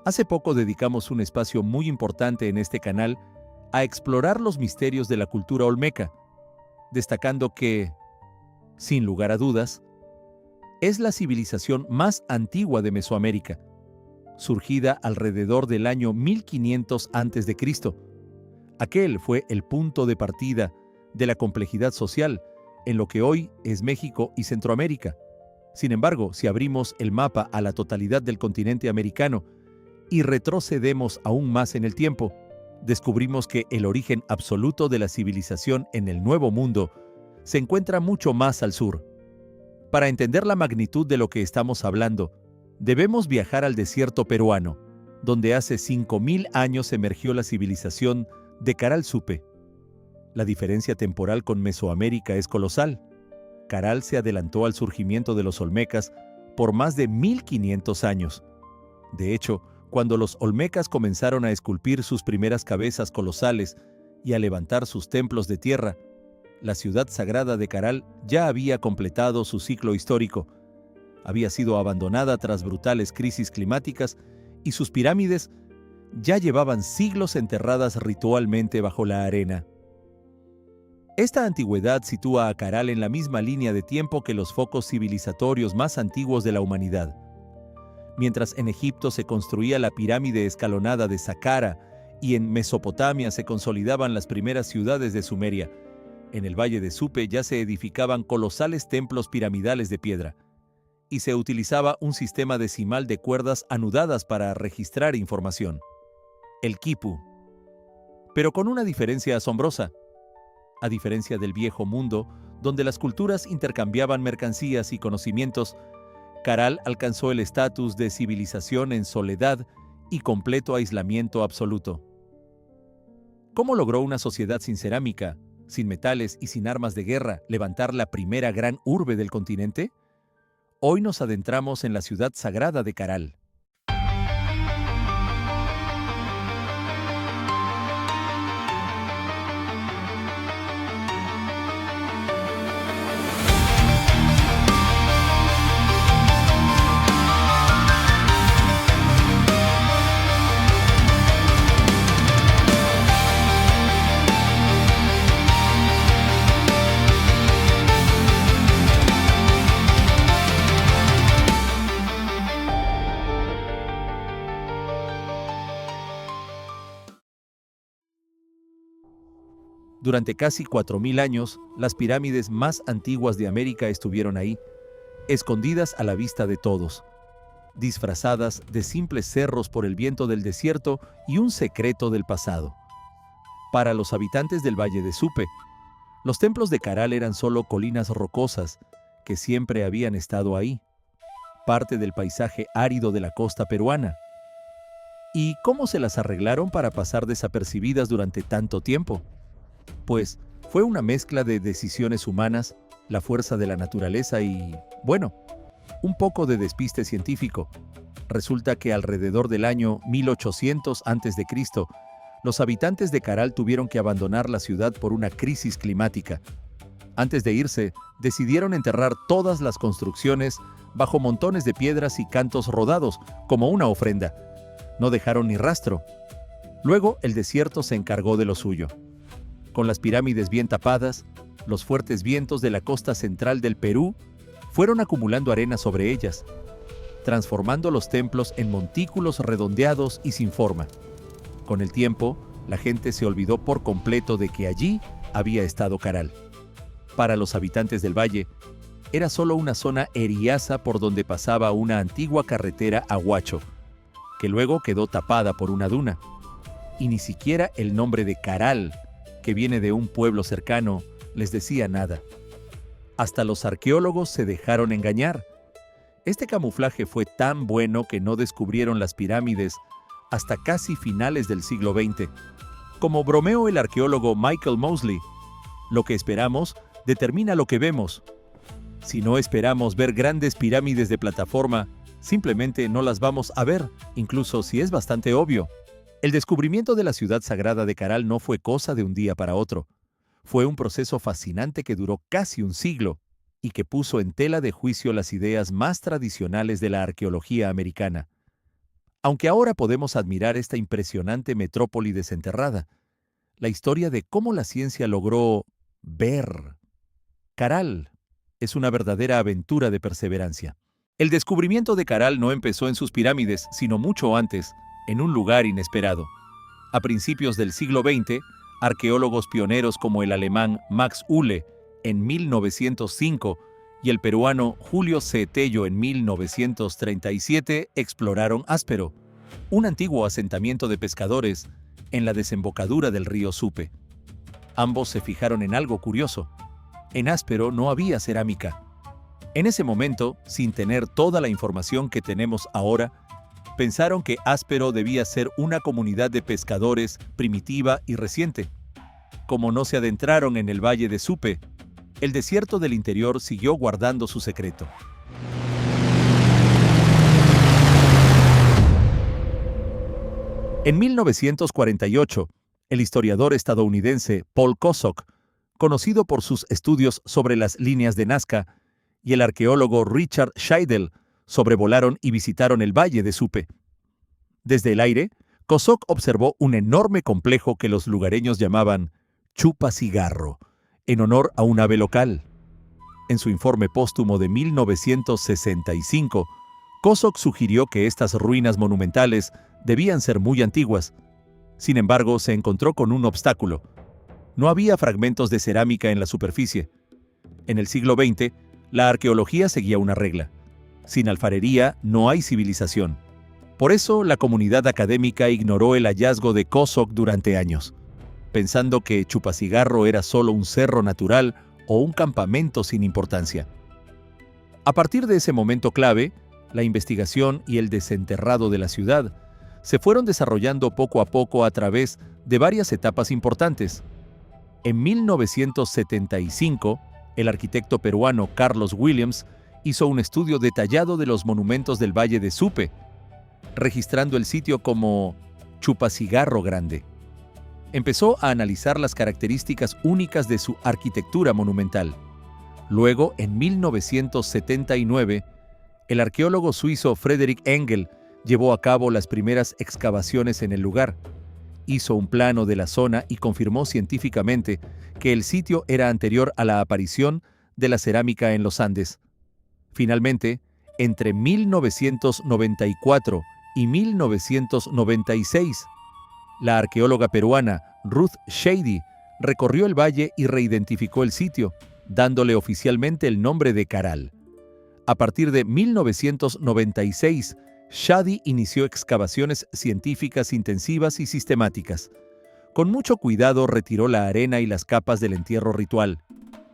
Hace poco dedicamos un espacio muy importante en este canal a explorar los misterios de la cultura olmeca, destacando que, sin lugar a dudas, es la civilización más antigua de Mesoamérica, surgida alrededor del año 1500 a.C. Aquel fue el punto de partida de la complejidad social en lo que hoy es México y Centroamérica. Sin embargo, si abrimos el mapa a la totalidad del continente americano y retrocedemos aún más en el tiempo, descubrimos que el origen absoluto de la civilización en el Nuevo Mundo se encuentra mucho más al sur. Para entender la magnitud de lo que estamos hablando, debemos viajar al desierto peruano, donde hace 5000 años emergió la civilización de Caral Supe. La diferencia temporal con Mesoamérica es colosal. Caral se adelantó al surgimiento de los olmecas por más de 1500 años. De hecho, cuando los olmecas comenzaron a esculpir sus primeras cabezas colosales y a levantar sus templos de tierra, la ciudad sagrada de Caral ya había completado su ciclo histórico. Había sido abandonada tras brutales crisis climáticas y sus pirámides ya llevaban siglos enterradas ritualmente bajo la arena. Esta antigüedad sitúa a Caral en la misma línea de tiempo que los focos civilizatorios más antiguos de la humanidad. Mientras en Egipto se construía la pirámide escalonada de Saqqara y en Mesopotamia se consolidaban las primeras ciudades de Sumeria, en el Valle de Supe ya se edificaban colosales templos piramidales de piedra, y se utilizaba un sistema decimal de cuerdas anudadas para registrar información, el quipu. Pero con una diferencia asombrosa. A diferencia del Viejo Mundo, donde las culturas intercambiaban mercancías y conocimientos, Caral alcanzó el estatus de civilización en soledad y completo aislamiento absoluto. ¿Cómo logró una sociedad sin cerámica, sin metales y sin armas de guerra levantar la primera gran urbe del continente? Hoy nos adentramos en la ciudad sagrada de Caral. Durante casi 4000 años, las pirámides más antiguas de América estuvieron ahí, escondidas a la vista de todos, disfrazadas de simples cerros por el viento del desierto y un secreto del pasado. Para los habitantes del Valle de Supe, los templos de Caral eran solo colinas rocosas que siempre habían estado ahí, parte del paisaje árido de la costa peruana. ¿Y cómo se las arreglaron para pasar desapercibidas durante tanto tiempo? Pues fue una mezcla de decisiones humanas, la fuerza de la naturaleza y, bueno, un poco de despiste científico. Resulta que alrededor del año 1800 a.C., los habitantes de Caral tuvieron que abandonar la ciudad por una crisis climática. Antes de irse, decidieron enterrar todas las construcciones bajo montones de piedras y cantos rodados, como una ofrenda. No dejaron ni rastro. Luego, el desierto se encargó de lo suyo. Con las pirámides bien tapadas, los fuertes vientos de la costa central del Perú fueron acumulando arena sobre ellas, transformando los templos en montículos redondeados y sin forma. Con el tiempo, la gente se olvidó por completo de que allí había estado Caral. Para los habitantes del valle, era solo una zona eriaza por donde pasaba una antigua carretera a Huacho, que luego quedó tapada por una duna. Y ni siquiera el nombre de Caral, que viene de un pueblo cercano, les decía nada. Hasta los arqueólogos se dejaron engañar. Este camuflaje fue tan bueno que no descubrieron las pirámides hasta casi finales del siglo XX. Como bromeó el arqueólogo Michael Mosley, lo que esperamos determina lo que vemos. Si no esperamos ver grandes pirámides de plataforma, simplemente no las vamos a ver, incluso si es bastante obvio. El descubrimiento de la ciudad sagrada de Caral no fue cosa de un día para otro. Fue un proceso fascinante que duró casi un siglo y que puso en tela de juicio las ideas más tradicionales de la arqueología americana. Aunque ahora podemos admirar esta impresionante metrópoli desenterrada, la historia de cómo la ciencia logró ver Caral es una verdadera aventura de perseverancia. El descubrimiento de Caral no empezó en sus pirámides, sino mucho antes, en un lugar inesperado. A principios del siglo XX, arqueólogos pioneros como el alemán Max Uhle en 1905 y el peruano Julio C. Tello en 1937 exploraron Áspero, un antiguo asentamiento de pescadores en la desembocadura del río Supe. Ambos se fijaron en algo curioso. En Áspero no había cerámica. En ese momento, sin tener toda la información que tenemos ahora, pensaron que Áspero debía ser una comunidad de pescadores primitiva y reciente. Como no se adentraron en el valle de Supe, el desierto del interior siguió guardando su secreto. En 1948, el historiador estadounidense Paul Kosok, conocido por sus estudios sobre las líneas de Nazca, y el arqueólogo Richard Scheidel sobrevolaron y visitaron el valle de Supe. Desde el aire, Kosok observó un enorme complejo que los lugareños llamaban Chupacigarro, en honor a un ave local. En su informe póstumo de 1965, Kosok sugirió que estas ruinas monumentales debían ser muy antiguas. Sin embargo, se encontró con un obstáculo. No había fragmentos de cerámica en la superficie. En el siglo XX, la arqueología seguía una regla: sin alfarería no hay civilización. Por eso, la comunidad académica ignoró el hallazgo de Kosok durante años, pensando que Chupacigarro era solo un cerro natural o un campamento sin importancia. A partir de ese momento clave, la investigación y el desenterrado de la ciudad se fueron desarrollando poco a poco a través de varias etapas importantes. En 1975, el arquitecto peruano Carlos Williams hizo un estudio detallado de los monumentos del Valle de Supe, registrando el sitio como Chupacigarro Grande. Empezó a analizar las características únicas de su arquitectura monumental. Luego, en 1979, el arqueólogo suizo Frederick Engel llevó a cabo las primeras excavaciones en el lugar. Hizo un plano de la zona y confirmó científicamente que el sitio era anterior a la aparición de la cerámica en los Andes. Finalmente, entre 1994 y 1996, la arqueóloga peruana Ruth Shady recorrió el valle y reidentificó el sitio, dándole oficialmente el nombre de Caral. A partir de 1996, Shady inició excavaciones científicas intensivas y sistemáticas. Con mucho cuidado retiró la arena y las capas del entierro ritual,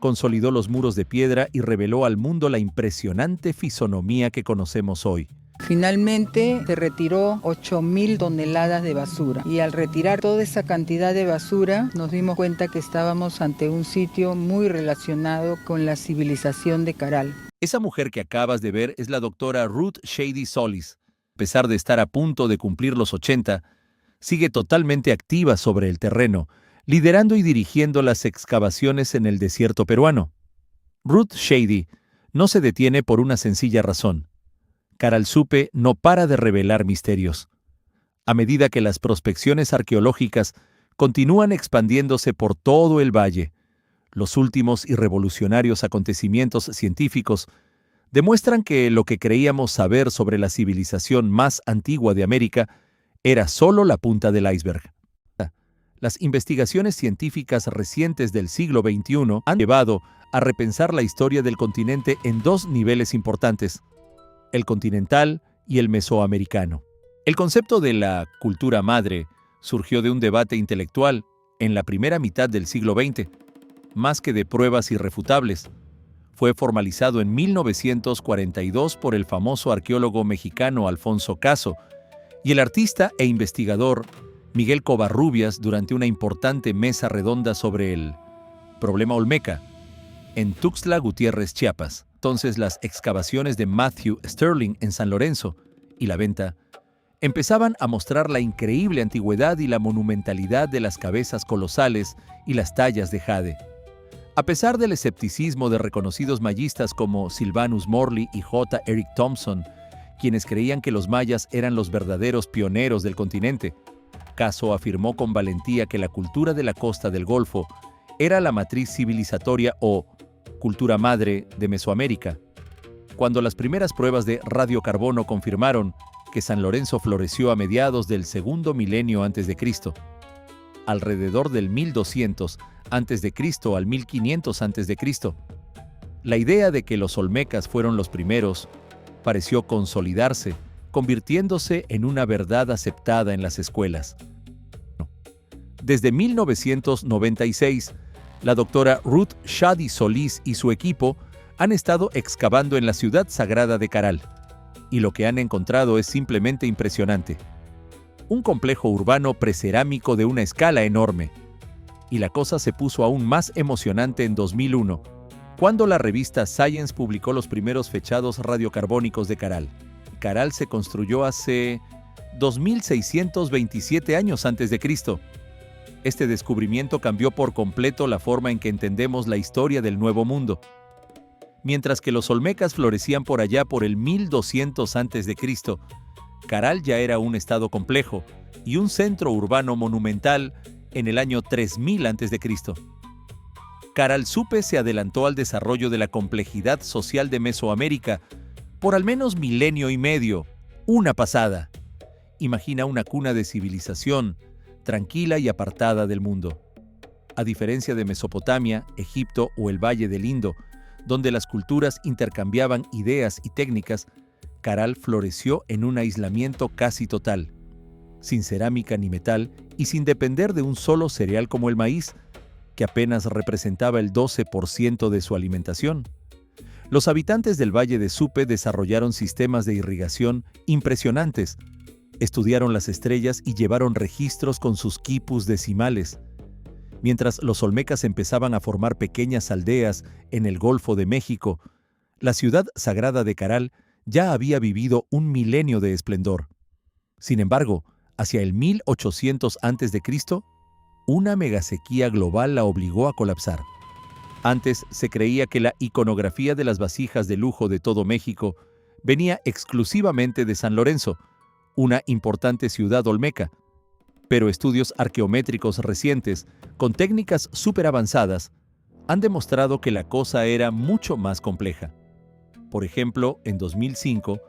consolidó los muros de piedra y reveló al mundo la impresionante fisonomía que conocemos hoy. Finalmente se retiró 8.000 toneladas de basura y al retirar toda esa cantidad de basura nos dimos cuenta que estábamos ante un sitio muy relacionado con la civilización de Caral. Esa mujer que acabas de ver es la doctora Ruth Shady Solis. A pesar de estar a punto de cumplir los 80, sigue totalmente activa sobre el terreno, liderando y dirigiendo las excavaciones en el desierto peruano. Ruth Shady no se detiene por una sencilla razón: Caral Supe no para de revelar misterios. A medida que las prospecciones arqueológicas continúan expandiéndose por todo el valle, los últimos y revolucionarios acontecimientos científicos demuestran que lo que creíamos saber sobre la civilización más antigua de América era solo la punta del iceberg. Las investigaciones científicas recientes del siglo XXI han llevado a repensar la historia del continente en dos niveles importantes: el continental y el mesoamericano. El concepto de la cultura madre surgió de un debate intelectual en la primera mitad del siglo XX, más que de pruebas irrefutables. Fue formalizado en 1942 por el famoso arqueólogo mexicano Alfonso Caso y el artista e investigador Miguel Covarrubias durante una importante mesa redonda sobre el problema olmeca en Tuxtla Gutiérrez, Chiapas. Entonces, las excavaciones de Matthew Sterling en San Lorenzo y La Venta empezaban a mostrar la increíble antigüedad y la monumentalidad de las cabezas colosales y las tallas de jade. A pesar del escepticismo de reconocidos mayistas como Sylvanus Morley y J. Eric Thompson, quienes creían que los mayas eran los verdaderos pioneros del continente. Caso afirmó con valentía que la cultura de la costa del Golfo era la matriz civilizatoria o cultura madre de Mesoamérica. Cuando las primeras pruebas de radiocarbono confirmaron que San Lorenzo floreció a mediados del segundo milenio antes de Cristo, alrededor del 1200 antes de Cristo al 1500 antes de Cristo, la idea de que los olmecas fueron los primeros pareció consolidarse, convirtiéndose en una verdad aceptada en las escuelas. Desde 1996, la doctora Ruth Shadi Solís y su equipo han estado excavando en la ciudad sagrada de Caral, y lo que han encontrado es simplemente impresionante. Un complejo urbano precerámico de una escala enorme. Y la cosa se puso aún más emocionante en 2001, cuando la revista Science publicó los primeros fechados radiocarbónicos de Caral. Caral se construyó hace 2627 años antes de Cristo. Este descubrimiento cambió por completo la forma en que entendemos la historia del Nuevo Mundo. Mientras que los olmecas florecían por allá por el 1200 antes de Cristo, Caral ya era un estado complejo y un centro urbano monumental en el año 3000 antes de Cristo. Caral Supe se adelantó al desarrollo de la complejidad social de Mesoamérica por al menos milenio y medio, una pasada. Imagina una cuna de civilización, tranquila y apartada del mundo. A diferencia de Mesopotamia, Egipto o el Valle del Indo, donde las culturas intercambiaban ideas y técnicas, Caral floreció en un aislamiento casi total, sin cerámica ni metal y sin depender de un solo cereal como el maíz, que apenas representaba el 12% de su alimentación. Los habitantes del Valle de Supe desarrollaron sistemas de irrigación impresionantes, estudiaron las estrellas y llevaron registros con sus quipus decimales. Mientras los olmecas empezaban a formar pequeñas aldeas en el Golfo de México, la ciudad sagrada de Caral ya había vivido un milenio de esplendor. Sin embargo, hacia el 1800 a.C., una megasequía global la obligó a colapsar. Antes se creía que la iconografía de las vasijas de lujo de todo México venía exclusivamente de San Lorenzo, una importante ciudad olmeca, pero estudios arqueométricos recientes, con técnicas súper avanzadas, han demostrado que la cosa era mucho más compleja. Por ejemplo, en 2005,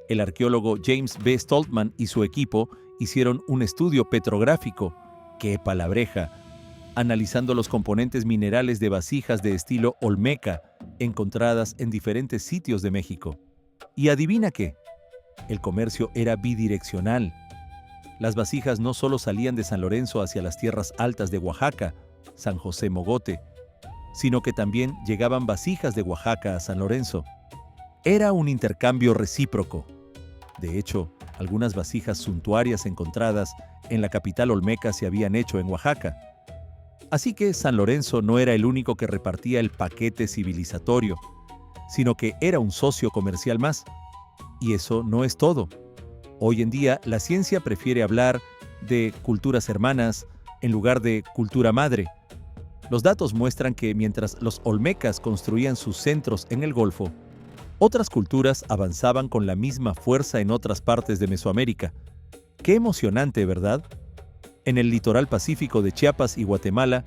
el arqueólogo James B. Stoltman y su equipo hicieron un estudio petrográfico, ¡qué palabreja!, analizando los componentes minerales de vasijas de estilo olmeca encontradas en diferentes sitios de México. Y adivina qué, el comercio era bidireccional. Las vasijas no solo salían de San Lorenzo hacia las tierras altas de Oaxaca, San José Mogote, sino que también llegaban vasijas de Oaxaca a San Lorenzo. Era un intercambio recíproco. De hecho, algunas vasijas suntuarias encontradas en la capital olmeca se habían hecho en Oaxaca. Así que San Lorenzo no era el único que repartía el paquete civilizatorio, sino que era un socio comercial más. Y eso no es todo. Hoy en día, la ciencia prefiere hablar de culturas hermanas en lugar de cultura madre. Los datos muestran que mientras los olmecas construían sus centros en el Golfo, otras culturas avanzaban con la misma fuerza en otras partes de Mesoamérica. ¡Qué emocionante!, ¿verdad? En el litoral pacífico de Chiapas y Guatemala,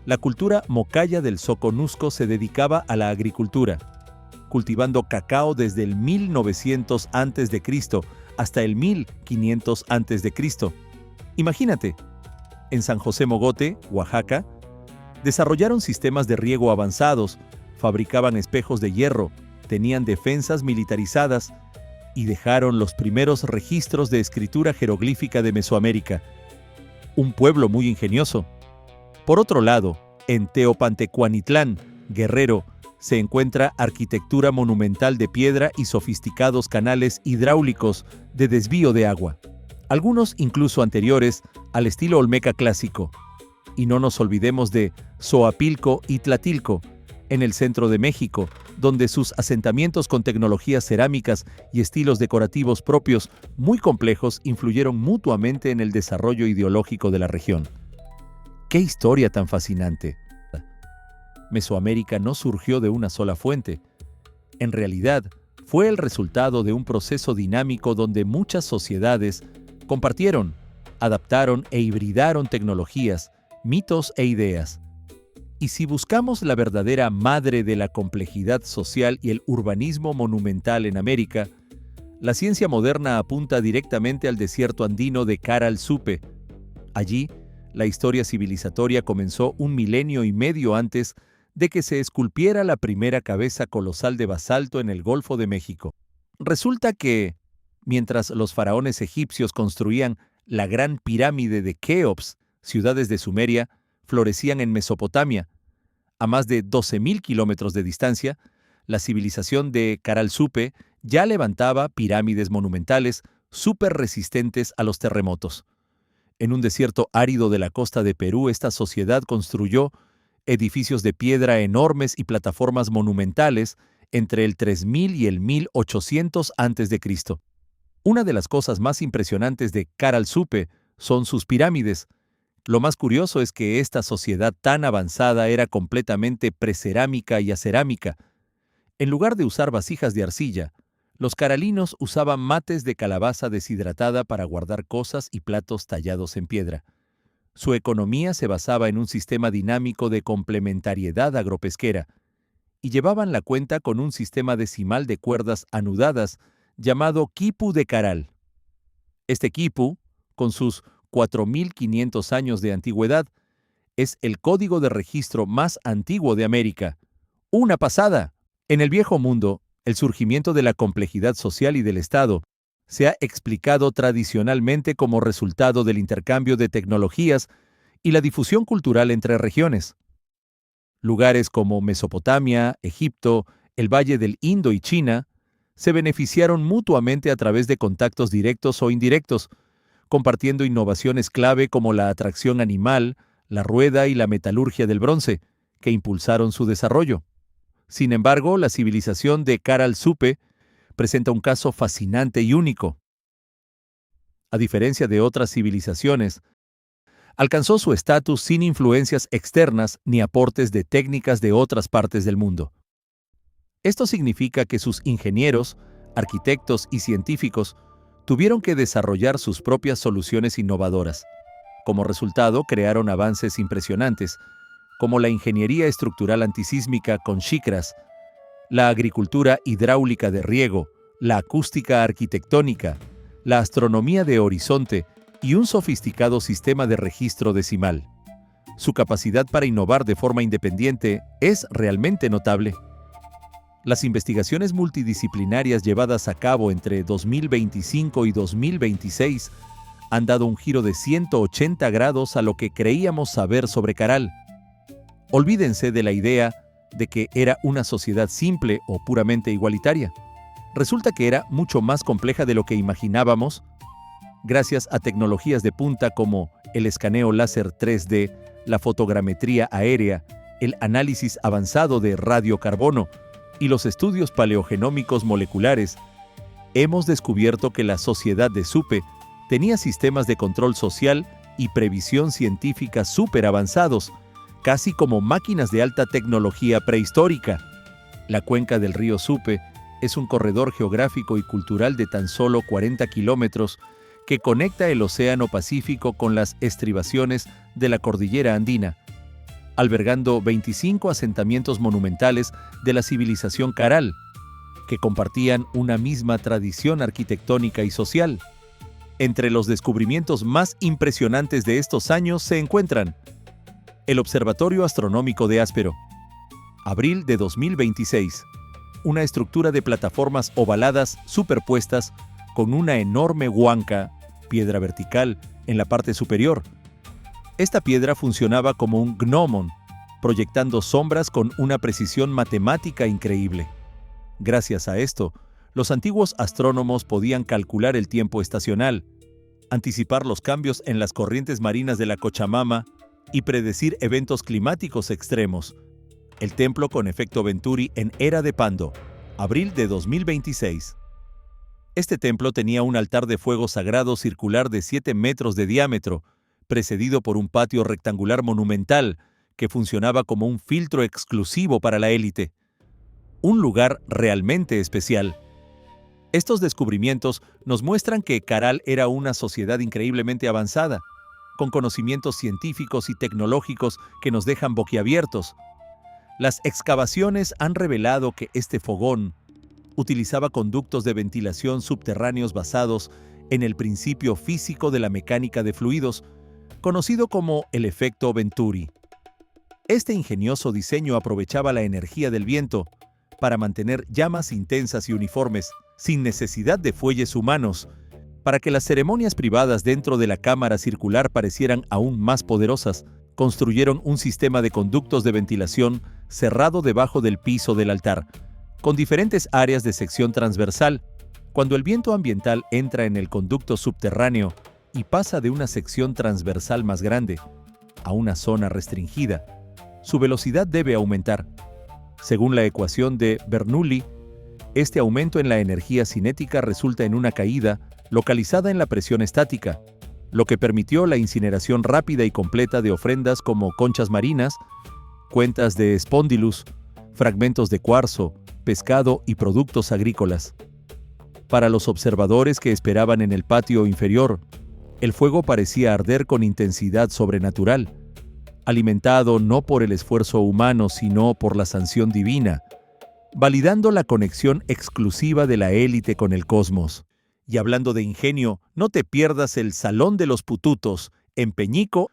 la cultura mocaya del Soconusco se dedicaba a la agricultura, cultivando cacao desde el 1900 a.C. hasta el 1500 a.C. Imagínate, en San José Mogote, Oaxaca, desarrollaron sistemas de riego avanzados, fabricaban espejos de hierro, tenían defensas militarizadas y dejaron los primeros registros de escritura jeroglífica de Mesoamérica. Un pueblo muy ingenioso. Por otro lado, en Teopantecuanitlán, Guerrero, se encuentra arquitectura monumental de piedra y sofisticados canales hidráulicos de desvío de agua, algunos incluso anteriores al estilo olmeca clásico. Y no nos olvidemos de Zoapilco y Tlatilco, en el centro de México, donde sus asentamientos con tecnologías cerámicas y estilos decorativos propios muy complejos influyeron mutuamente en el desarrollo ideológico de la región. ¡Qué historia tan fascinante! Mesoamérica no surgió de una sola fuente. En realidad, fue el resultado de un proceso dinámico donde muchas sociedades compartieron, adaptaron e hibridaron tecnologías, mitos e ideas. Y si buscamos la verdadera madre de la complejidad social y el urbanismo monumental en América, la ciencia moderna apunta directamente al desierto andino de Caral Supe. Allí, la historia civilizatoria comenzó 1,5 milenio antes de que se esculpiera la primera cabeza colosal de basalto en el Golfo de México. Resulta que, mientras los faraones egipcios construían la gran pirámide de Keops, ciudades de Sumeria, florecían en Mesopotamia. A más de 12,000 kilómetros de distancia, la civilización de Caral Supe ya levantaba pirámides monumentales súper resistentes a los terremotos. En un desierto árido de la costa de Perú, esta sociedad construyó edificios de piedra enormes y plataformas monumentales entre el 3000 y el 1800 a.C. Una de las cosas más impresionantes de Caral Supe son sus pirámides. Lo más curioso es que esta sociedad tan avanzada era completamente precerámica y acerámica. En lugar de usar vasijas de arcilla, los caralinos usaban mates de calabaza deshidratada para guardar cosas y platos tallados en piedra. Su economía se basaba en un sistema dinámico de complementariedad agropesquera, y llevaban la cuenta con un sistema decimal de cuerdas anudadas llamado quipu de Caral. Este quipu, con sus 4,500 años de antigüedad, es el código de registro más antiguo de América. ¡Una pasada! En el Viejo Mundo, el surgimiento de la complejidad social y del Estado se ha explicado tradicionalmente como resultado del intercambio de tecnologías y la difusión cultural entre regiones. Lugares como Mesopotamia, Egipto, el Valle del Indo y China se beneficiaron mutuamente a través de contactos directos o indirectos, compartiendo innovaciones clave como la atracción animal, la rueda y la metalurgia del bronce, que impulsaron su desarrollo. Sin embargo, la civilización de Caral Supe presenta un caso fascinante y único. A diferencia de otras civilizaciones, alcanzó su estatus sin influencias externas ni aportes de técnicas de otras partes del mundo. Esto significa que sus ingenieros, arquitectos y científicos tuvieron que desarrollar sus propias soluciones innovadoras. Como resultado, crearon avances impresionantes, como la ingeniería estructural antisísmica con shikras, la agricultura hidráulica de riego, la acústica arquitectónica, la astronomía de horizonte y un sofisticado sistema de registro decimal. Su capacidad para innovar de forma independiente es realmente notable. Las investigaciones multidisciplinarias llevadas a cabo entre 2025 y 2026 han dado un giro de 180 grados a lo que creíamos saber sobre Caral. Olvídense de la idea de que era una sociedad simple o puramente igualitaria. Resulta que era mucho más compleja de lo que imaginábamos, gracias a tecnologías de punta como el escaneo láser 3D, la fotogrametría aérea, el análisis avanzado de radiocarbono y los estudios paleogenómicos moleculares. Hemos descubierto que la sociedad de Supe tenía sistemas de control social y previsión científica súper avanzados, casi como máquinas de alta tecnología prehistórica. La cuenca del río Supe es un corredor geográfico y cultural de tan solo 40 kilómetros que conecta el Océano Pacífico con las estribaciones de la cordillera andina, albergando 25 asentamientos monumentales de la civilización Caral, que compartían una misma tradición arquitectónica y social. Entre los descubrimientos más impresionantes de estos años se encuentran el Observatorio Astronómico de Áspero, abril de 2026, una estructura de plataformas ovaladas superpuestas con una enorme huanca, piedra vertical, en la parte superior. Esta piedra funcionaba como un gnomon, proyectando sombras con una precisión matemática increíble. Gracias a esto, los antiguos astrónomos podían calcular el tiempo estacional, anticipar los cambios en las corrientes marinas de la Cochamama y predecir eventos climáticos extremos. El templo con efecto Venturi en Era de Pando, abril de 2026. Este templo tenía un altar de fuego sagrado circular de 7 metros de diámetro, precedido por un patio rectangular monumental que funcionaba como un filtro exclusivo para la élite. Un lugar realmente especial, Estos descubrimientos nos muestran que Caral era una sociedad increíblemente avanzada, con conocimientos científicos y tecnológicos que nos dejan boquiabiertos. Las excavaciones han revelado que este fogón utilizaba conductos de ventilación subterráneos basados en el principio físico de la mecánica de fluidos, conocido como el efecto Venturi. Este ingenioso diseño aprovechaba la energía del viento para mantener llamas intensas y uniformes, sin necesidad de fuelles humanos, para que las ceremonias privadas dentro de la cámara circular parecieran aún más poderosas. Construyeron un sistema de conductos de ventilación cerrado debajo del piso del altar, con diferentes áreas de sección transversal. Cuando el viento ambiental entra en el conducto subterráneo y pasa de una sección transversal más grande a una zona restringida, su velocidad debe aumentar. Según la ecuación de Bernoulli, este aumento en la energía cinética resulta en una caída localizada en la presión estática, lo que permitió la incineración rápida y completa de ofrendas como conchas marinas, cuentas de Spondylus, fragmentos de cuarzo, pescado y productos agrícolas. Para los observadores que esperaban en el patio inferior, el fuego parecía arder con intensidad sobrenatural, alimentado no por el esfuerzo humano, sino por la sanción divina, validando la conexión exclusiva de la élite con el cosmos. Y hablando de ingenio, no te pierdas el Salón de los Pututos, en Peñico.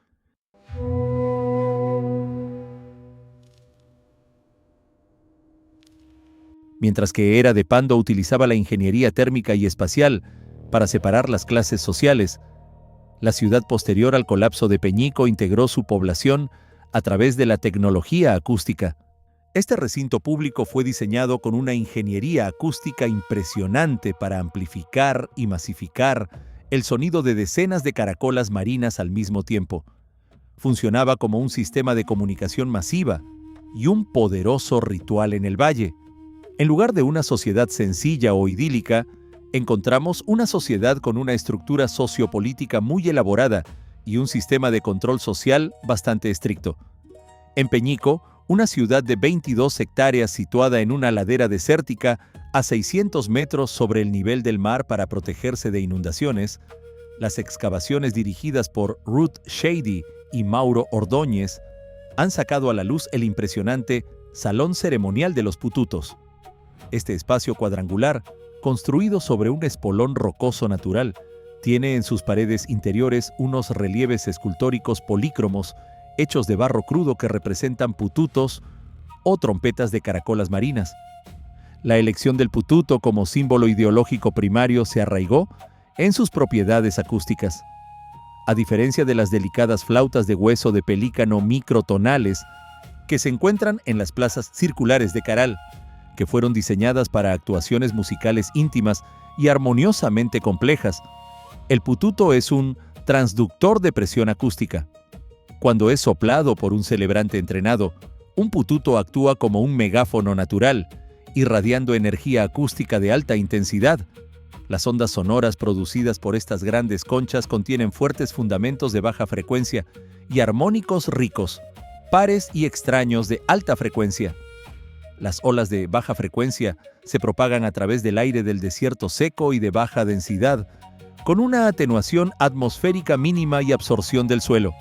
Mientras que Era de Pando utilizaba la ingeniería térmica y espacial para separar las clases sociales, la ciudad posterior al colapso de Peñico integró su población a través de la tecnología acústica. Este recinto público fue diseñado con una ingeniería acústica impresionante para amplificar y masificar el sonido de decenas de caracolas marinas al mismo tiempo. Funcionaba como un sistema de comunicación masiva y un poderoso ritual en el valle. En lugar de una sociedad sencilla o idílica, encontramos una sociedad con una estructura sociopolítica muy elaborada y un sistema de control social bastante estricto. En Peñico, una ciudad de 22 hectáreas situada en una ladera desértica a 600 metros sobre el nivel del mar para protegerse de inundaciones, las excavaciones dirigidas por Ruth Shady y Mauro Ordóñez han sacado a la luz el impresionante Salón Ceremonial de los Pututos. Este espacio cuadrangular, construido sobre un espolón rocoso natural, tiene en sus paredes interiores unos relieves escultóricos polícromos hechos de barro crudo que representan pututos o trompetas de caracolas marinas. La elección del pututo como símbolo ideológico primario se arraigó en sus propiedades acústicas. A diferencia de las delicadas flautas de hueso de pelícano microtonales que se encuentran en las plazas circulares de Caral, que fueron diseñadas para actuaciones musicales íntimas y armoniosamente complejas, el pututo es un transductor de presión acústica. Cuando es soplado por un celebrante entrenado, un pututo actúa como un megáfono natural, irradiando energía acústica de alta intensidad. Las ondas sonoras producidas por estas grandes conchas contienen fuertes fundamentos de baja frecuencia y armónicos ricos, pares y extraños de alta frecuencia. Las olas de baja frecuencia se propagan a través del aire del desierto seco y de baja densidad, con una atenuación atmosférica mínima y absorción del suelo,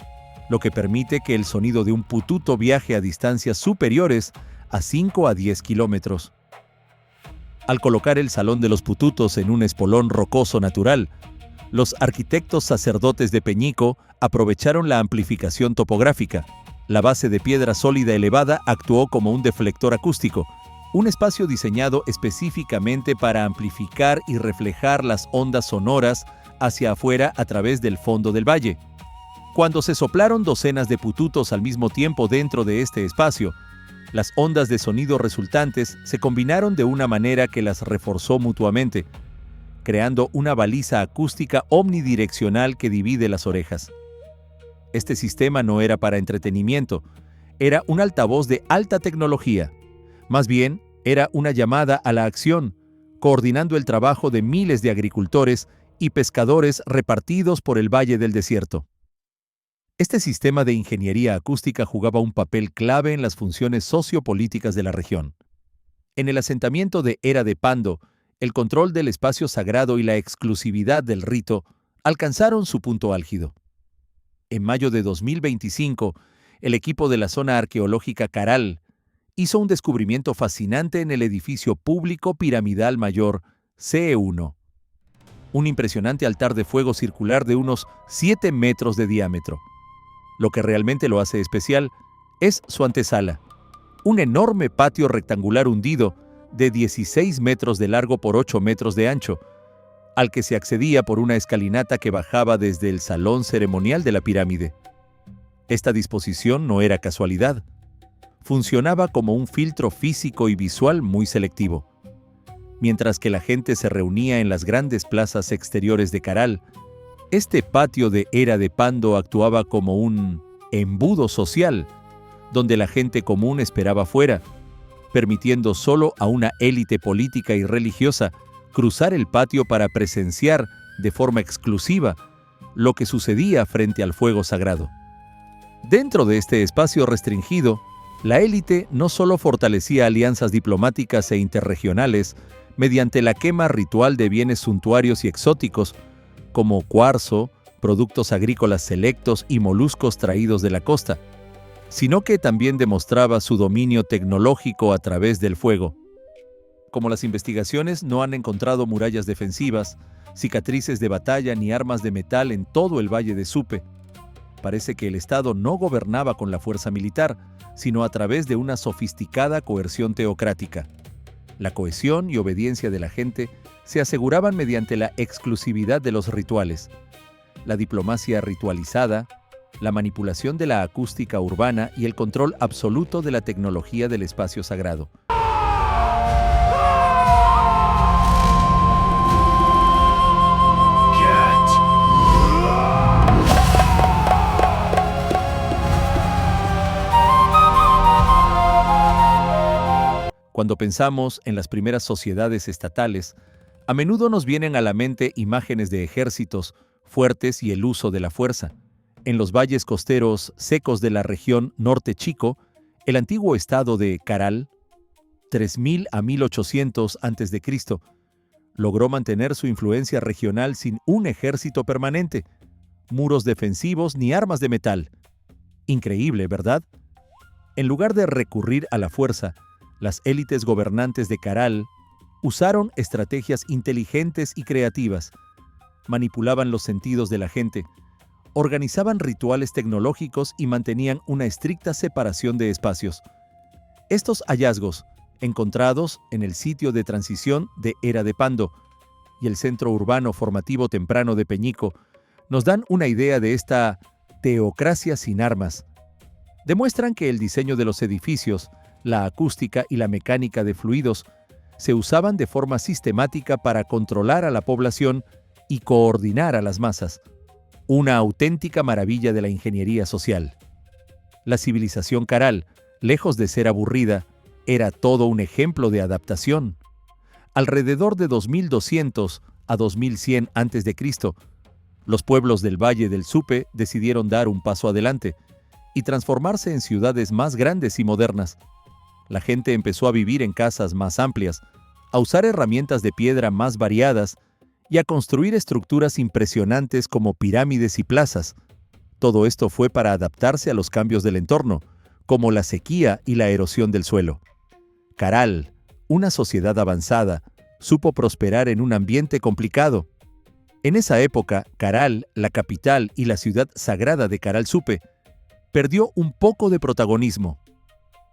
lo que permite que el sonido de un pututo viaje a distancias superiores a 5 a 10 kilómetros. Al colocar el Salón de los Pututos en un espolón rocoso natural, los arquitectos sacerdotes de Peñico aprovecharon la amplificación topográfica. La base de piedra sólida elevada actuó como un deflector acústico, un espacio diseñado específicamente para amplificar y reflejar las ondas sonoras hacia afuera a través del fondo del valle. Cuando se soplaron docenas de pututos al mismo tiempo dentro de este espacio, las ondas de sonido resultantes se combinaron de una manera que las reforzó mutuamente, creando una baliza acústica omnidireccional que divide las orejas. Este sistema no era para entretenimiento, era un altavoz de alta tecnología. Más bien, era una llamada a la acción, coordinando el trabajo de miles de agricultores y pescadores repartidos por el Valle del Desierto. Este sistema de ingeniería acústica jugaba un papel clave en las funciones sociopolíticas de la región. En el asentamiento de Era de Pando, el control del espacio sagrado y la exclusividad del rito alcanzaron su punto álgido. En mayo de 2025, el equipo de la zona arqueológica Caral hizo un descubrimiento fascinante en el edificio público piramidal mayor CE1, un impresionante altar de fuego circular de unos 7 metros de diámetro. Lo que realmente lo hace especial es su antesala, un enorme patio rectangular hundido de 16 metros de largo por 8 metros de ancho, al que se accedía por una escalinata que bajaba desde el salón ceremonial de la pirámide. Esta disposición no era casualidad. Funcionaba como un filtro físico y visual muy selectivo. Mientras que la gente se reunía en las grandes plazas exteriores de Caral, este patio de Era de Pando actuaba como un embudo social, donde la gente común esperaba fuera, permitiendo solo a una élite política y religiosa cruzar el patio para presenciar de forma exclusiva lo que sucedía frente al fuego sagrado. Dentro de este espacio restringido, la élite no solo fortalecía alianzas diplomáticas e interregionales mediante la quema ritual de bienes suntuarios y exóticos, como cuarzo, productos agrícolas selectos y moluscos traídos de la costa, sino que también demostraba su dominio tecnológico a través del fuego. Como las investigaciones no han encontrado murallas defensivas, cicatrices de batalla ni armas de metal en todo el Valle de Supe, parece que el Estado no gobernaba con la fuerza militar, sino a través de una sofisticada coerción teocrática. La cohesión y obediencia de la gente se aseguraban mediante la exclusividad de los rituales, la diplomacia ritualizada, la manipulación de la acústica urbana y el control absoluto de la tecnología del espacio sagrado. Cuando pensamos en las primeras sociedades estatales, a menudo nos vienen a la mente imágenes de ejércitos fuertes y el uso de la fuerza. En los valles costeros secos de la región Norte Chico, el antiguo estado de Caral, 3000 a 1800 a.C., logró mantener su influencia regional sin un ejército permanente, muros defensivos ni armas de metal. Increíble, ¿verdad? En lugar de recurrir a la fuerza, las élites gobernantes de Caral usaron estrategias inteligentes y creativas, manipulaban los sentidos de la gente, organizaban rituales tecnológicos y mantenían una estricta separación de espacios. Estos hallazgos, encontrados en el sitio de transición de Era de Pando y el centro urbano formativo temprano de Peñico, nos dan una idea de esta teocracia sin armas. Demuestran que el diseño de los edificios, la acústica y la mecánica de fluidos se usaban de forma sistemática para controlar a la población y coordinar a las masas. Una auténtica maravilla de la ingeniería social. La civilización Caral, lejos de ser aburrida, era todo un ejemplo de adaptación. Alrededor de 2200 a 2100 a.C., los pueblos del Valle del Supe decidieron dar un paso adelante y transformarse en ciudades más grandes y modernas. La gente empezó a vivir en casas más amplias, a usar herramientas de piedra más variadas y a construir estructuras impresionantes como pirámides y plazas. Todo esto fue para adaptarse a los cambios del entorno, como la sequía y la erosión del suelo. Caral, una sociedad avanzada, supo prosperar en un ambiente complicado. En esa época, Caral, la capital y la ciudad sagrada de Caral Supe, perdió un poco de protagonismo.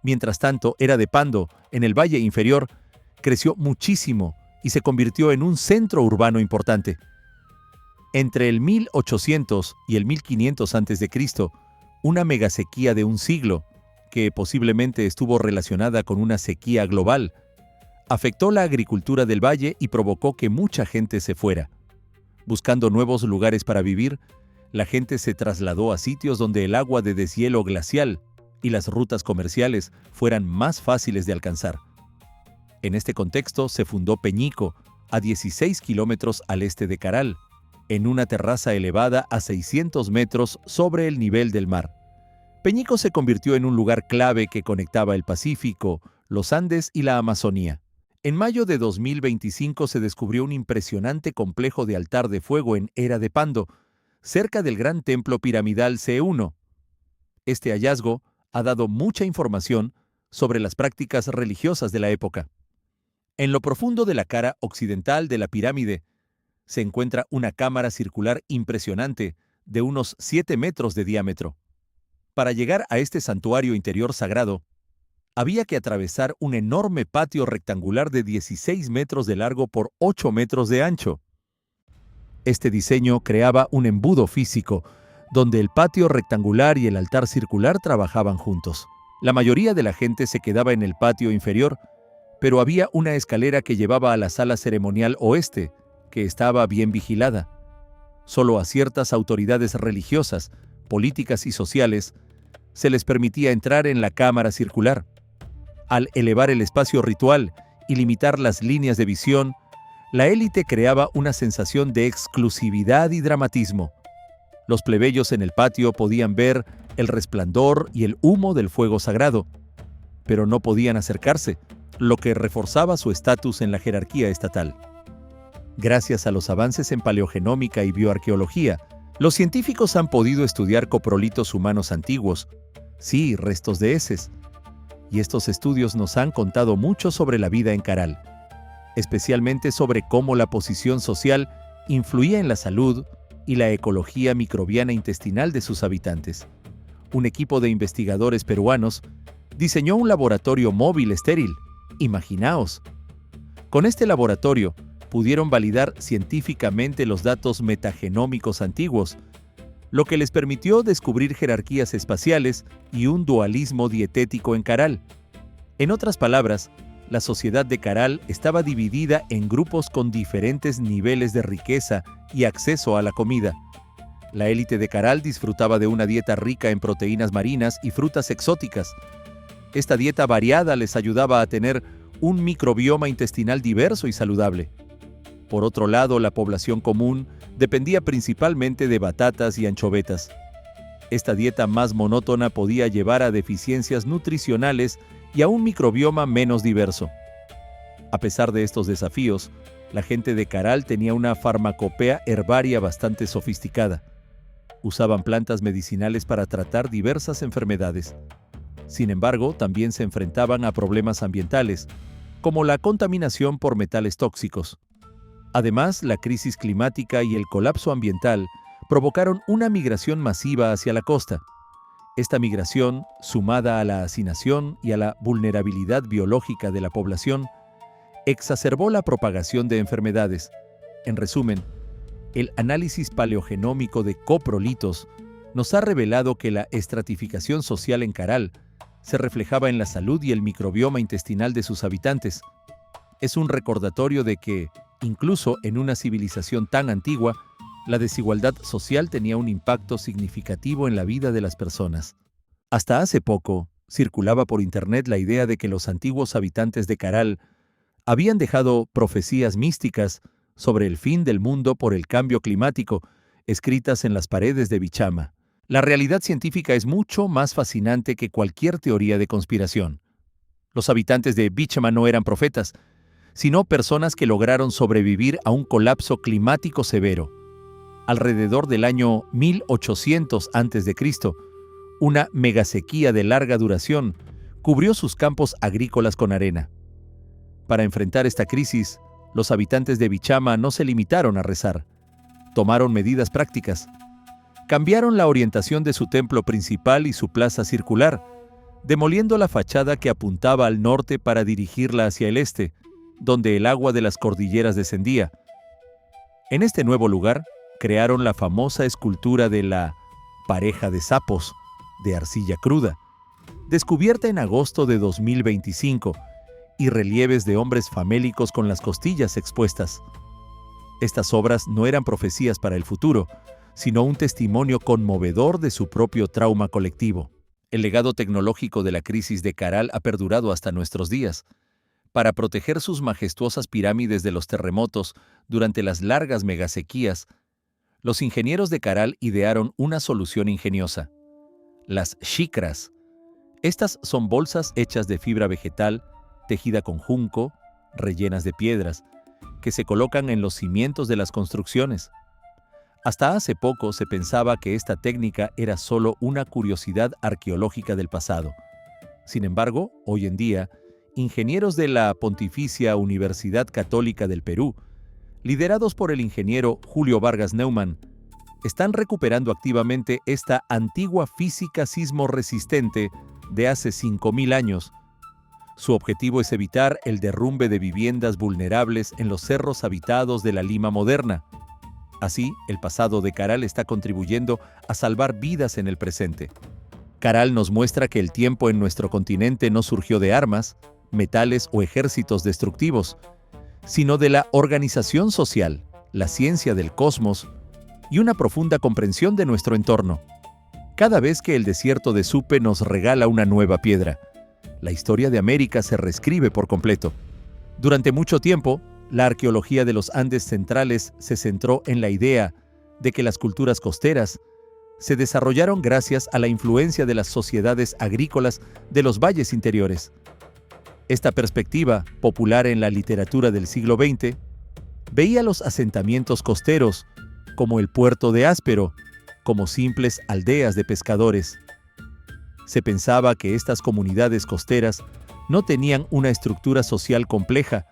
Mientras tanto, Era de Pando, en el Valle Inferior, creció muchísimo y se convirtió en un centro urbano importante. Entre el 1800 y el 1500 a.C., una megasequía de un siglo, que posiblemente estuvo relacionada con una sequía global, afectó la agricultura del valle y provocó que mucha gente se fuera. Buscando nuevos lugares para vivir, la gente se trasladó a sitios donde el agua de deshielo glacial y las rutas comerciales fueran más fáciles de alcanzar. En este contexto se fundó Peñico, a 16 kilómetros al este de Caral, en una terraza elevada a 600 metros sobre el nivel del mar. Peñico se convirtió en un lugar clave que conectaba el Pacífico, los Andes y la Amazonía. En mayo de 2025 se descubrió un impresionante complejo de altar de fuego en Era de Pando, cerca del gran templo piramidal C1. Este hallazgo ha dado mucha información sobre las prácticas religiosas de la época. En lo profundo de la cara occidental de la pirámide se encuentra una cámara circular impresionante de unos 7 metros de diámetro. Para llegar a este santuario interior sagrado, había que atravesar un enorme patio rectangular de 16 metros de largo por 8 metros de ancho. Este diseño creaba un embudo físico, donde el patio rectangular y el altar circular trabajaban juntos. La mayoría de la gente se quedaba en el patio inferior, pero había una escalera que llevaba a la sala ceremonial oeste, que estaba bien vigilada. Solo a ciertas autoridades religiosas, políticas y sociales se les permitía entrar en la cámara circular. Al elevar el espacio ritual y limitar las líneas de visión, la élite creaba una sensación de exclusividad y dramatismo. Los plebeyos en el patio podían ver el resplandor y el humo del fuego sagrado, pero no podían acercarse, lo que reforzaba su estatus en la jerarquía estatal. Gracias a los avances en paleogenómica y bioarqueología, los científicos han podido estudiar coprolitos humanos antiguos, sí, restos de heces, y estos estudios nos han contado mucho sobre la vida en Caral, especialmente sobre cómo la posición social influía en la salud y la ecología microbiana intestinal de sus habitantes. Un equipo de investigadores peruanos diseñó un laboratorio móvil estéril. Imaginaos. Con este laboratorio pudieron validar científicamente los datos metagenómicos antiguos, lo que les permitió descubrir jerarquías espaciales y un dualismo dietético en Caral. En otras palabras, la sociedad de Caral estaba dividida en grupos con diferentes niveles de riqueza y acceso a la comida. La élite de Caral disfrutaba de una dieta rica en proteínas marinas y frutas exóticas. Esta dieta variada les ayudaba a tener un microbioma intestinal diverso y saludable. Por otro lado, la población común dependía principalmente de batatas y anchovetas. Esta dieta más monótona podía llevar a deficiencias nutricionales y a un microbioma menos diverso. A pesar de estos desafíos, la gente de Caral tenía una farmacopea herbaria bastante sofisticada. Usaban plantas medicinales para tratar diversas enfermedades. Sin embargo, también se enfrentaban a problemas ambientales, como la contaminación por metales tóxicos. Además, la crisis climática y el colapso ambiental provocaron una migración masiva hacia la costa. Esta migración, sumada a la hacinación y a la vulnerabilidad biológica de la población, exacerbó la propagación de enfermedades. En resumen, el análisis paleogenómico de coprolitos nos ha revelado que la estratificación social en Caral se reflejaba en la salud y el microbioma intestinal de sus habitantes. Es un recordatorio de que, incluso en una civilización tan antigua, la desigualdad social tenía un impacto significativo en la vida de las personas. Hasta hace poco, circulaba por internet la idea de que los antiguos habitantes de Caral habían dejado profecías místicas sobre el fin del mundo por el cambio climático, escritas en las paredes de Bichama. La realidad científica es mucho más fascinante que cualquier teoría de conspiración. Los habitantes de Bichama no eran profetas, sino personas que lograron sobrevivir a un colapso climático severo. Alrededor del año 1800 a.C., una megasequía de larga duración cubrió sus campos agrícolas con arena. Para enfrentar esta crisis, los habitantes de Bichama no se limitaron a rezar. Tomaron medidas prácticas. Cambiaron la orientación de su templo principal y su plaza circular, demoliendo la fachada que apuntaba al norte para dirigirla hacia el este, donde el agua de las cordilleras descendía. En este nuevo lugar, crearon la famosa escultura de la pareja de sapos, de arcilla cruda, descubierta en agosto de 2025, y relieves de hombres famélicos con las costillas expuestas. Estas obras no eran profecías para el futuro, sino un testimonio conmovedor de su propio trauma colectivo. El legado tecnológico de la crisis de Caral ha perdurado hasta nuestros días. Para proteger sus majestuosas pirámides de los terremotos durante las largas megasequías, los ingenieros de Caral idearon una solución ingeniosa: las xicras. Estas son bolsas hechas de fibra vegetal, tejida con junco, rellenas de piedras, que se colocan en los cimientos de las construcciones. Hasta hace poco se pensaba que esta técnica era solo una curiosidad arqueológica del pasado. Sin embargo, hoy en día, ingenieros de la Pontificia Universidad Católica del Perú, liderados por el ingeniero Julio Vargas Neumann, están recuperando activamente esta antigua física sismo-resistente de hace 5.000 años. Su objetivo es evitar el derrumbe de viviendas vulnerables en los cerros habitados de la Lima moderna. Así, el pasado de Caral está contribuyendo a salvar vidas en el presente. Caral nos muestra que el tiempo en nuestro continente no surgió de armas, metales o ejércitos destructivos, sino de la organización social, la ciencia del cosmos y una profunda comprensión de nuestro entorno. Cada vez que el desierto de Supe nos regala una nueva piedra, la historia de América se reescribe por completo. Durante mucho tiempo, la arqueología de los Andes centrales se centró en la idea de que las culturas costeras se desarrollaron gracias a la influencia de las sociedades agrícolas de los valles interiores. Esta perspectiva, popular en la literatura del siglo XX, veía los asentamientos costeros, como el puerto de Áspero, como simples aldeas de pescadores. Se pensaba que estas comunidades costeras no tenían una estructura social compleja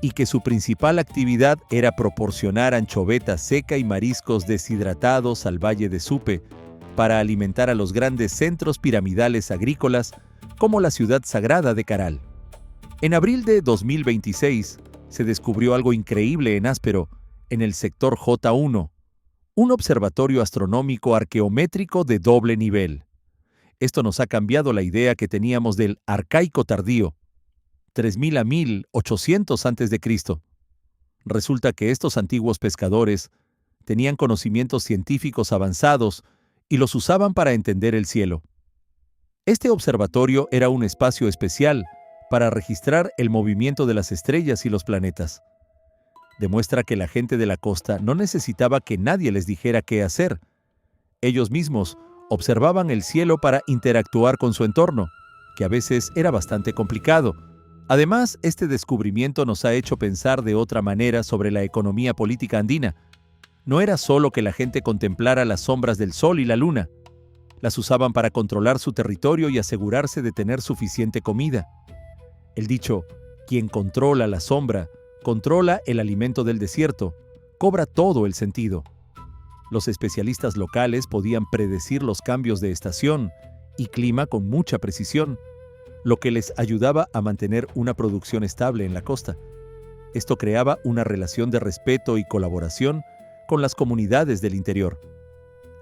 y que su principal actividad era proporcionar anchoveta seca y mariscos deshidratados al valle de Supe para alimentar a los grandes centros piramidales agrícolas como la ciudad sagrada de Caral. En abril de 2026 se descubrió algo increíble en Áspero, en el sector J1, un observatorio astronómico arqueométrico de doble nivel. Esto nos ha cambiado la idea que teníamos del arcaico tardío, 3000 a 1800 a.C. Resulta que estos antiguos pescadores tenían conocimientos científicos avanzados y los usaban para entender el cielo. Este observatorio era un espacio especial para registrar el movimiento de las estrellas y los planetas. Demuestra que la gente de la costa no necesitaba que nadie les dijera qué hacer. Ellos mismos observaban el cielo para interactuar con su entorno, que a veces era bastante complicado. Además, este descubrimiento nos ha hecho pensar de otra manera sobre la economía política andina. No era solo que la gente contemplara las sombras del sol y la luna. Las usaban para controlar su territorio y asegurarse de tener suficiente comida. El dicho, quien controla la sombra, controla el alimento del desierto, cobra todo el sentido. Los especialistas locales podían predecir los cambios de estación y clima con mucha precisión, lo que les ayudaba a mantener una producción estable en la costa. Esto creaba una relación de respeto y colaboración con las comunidades del interior.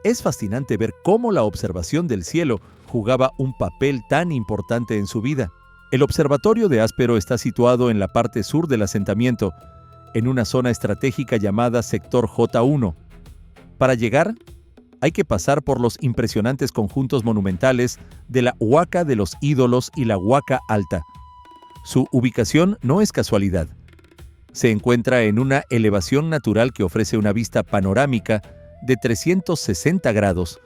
Es fascinante ver cómo la observación del cielo jugaba un papel tan importante en su vida. El observatorio de Áspero está situado en la parte sur del asentamiento, en una zona estratégica llamada Sector J1. Para llegar, hay que pasar por los impresionantes conjuntos monumentales de la Huaca de los Ídolos y la Huaca Alta. Su ubicación no es casualidad. Se encuentra en una elevación natural que ofrece una vista panorámica de 360 grados,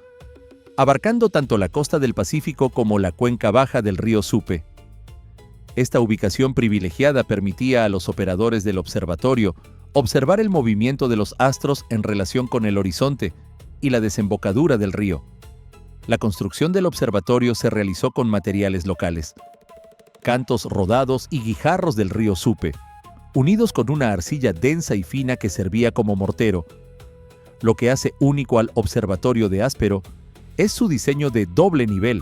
abarcando tanto la costa del Pacífico como la cuenca baja del río Supe. Esta ubicación privilegiada permitía a los operadores del observatorio observar el movimiento de los astros en relación con el horizonte y la desembocadura del río. La construcción del observatorio se realizó con materiales locales, cantos rodados y guijarros del río Supe, unidos con una arcilla densa y fina que servía como mortero. Lo que hace único al observatorio de Áspero es su diseño de doble nivel,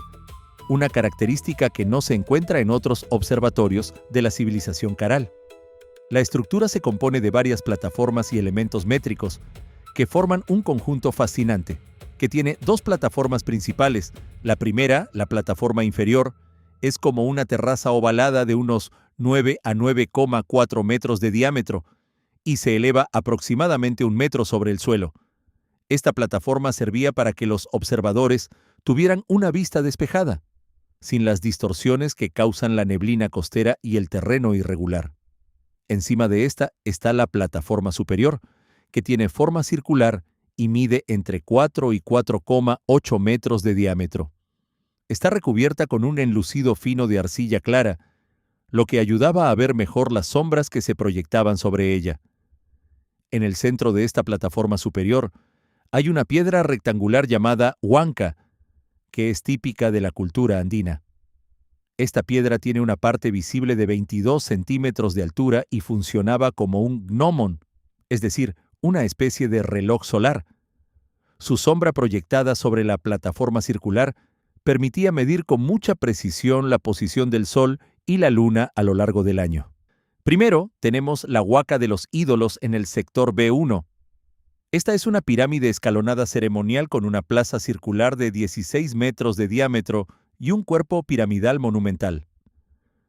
una característica que no se encuentra en otros observatorios de la civilización Caral. La estructura se compone de varias plataformas y elementos métricos que forman un conjunto fascinante, que tiene dos plataformas principales. La primera, la plataforma inferior, es como una terraza ovalada de unos 9 a 9,4 metros de diámetro y se eleva aproximadamente 1 metro sobre el suelo. Esta plataforma servía para que los observadores tuvieran una vista despejada, sin las distorsiones que causan la neblina costera y el terreno irregular. Encima de esta está la plataforma superior, que tiene forma circular y mide entre 4 y 4,8 metros de diámetro. Está recubierta con un enlucido fino de arcilla clara, lo que ayudaba a ver mejor las sombras que se proyectaban sobre ella. En el centro de esta plataforma superior hay una piedra rectangular llamada huanca, que es típica de la cultura andina. Esta piedra tiene una parte visible de 22 centímetros de altura y funcionaba como un gnomon, es decir, una especie de reloj solar. Su sombra proyectada sobre la plataforma circular permitía medir con mucha precisión la posición del Sol y la Luna a lo largo del año. Primero, tenemos la huaca de los ídolos en el sector B1. Esta es una pirámide escalonada ceremonial con una plaza circular de 16 metros de diámetro y un cuerpo piramidal monumental.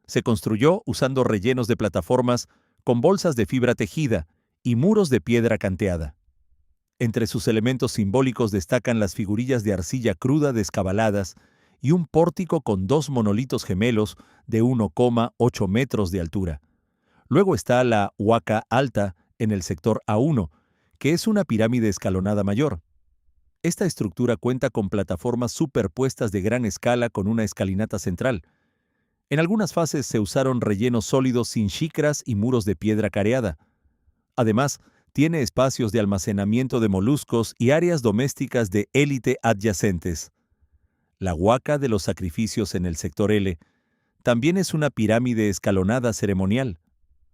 Se construyó usando rellenos de plataformas con bolsas de fibra tejida y muros de piedra canteada. Entre sus elementos simbólicos destacan las figurillas de arcilla cruda descabaladas y un pórtico con 2 monolitos gemelos de 1,8 metros de altura. Luego está la huaca alta en el sector A1, que es una pirámide escalonada mayor. Esta estructura cuenta con plataformas superpuestas de gran escala con una escalinata central. En algunas fases se usaron rellenos sólidos sin xicras y muros de piedra careada. Además, tiene espacios de almacenamiento de moluscos y áreas domésticas de élite adyacentes. La huaca de los sacrificios en el sector L también es una pirámide escalonada ceremonial.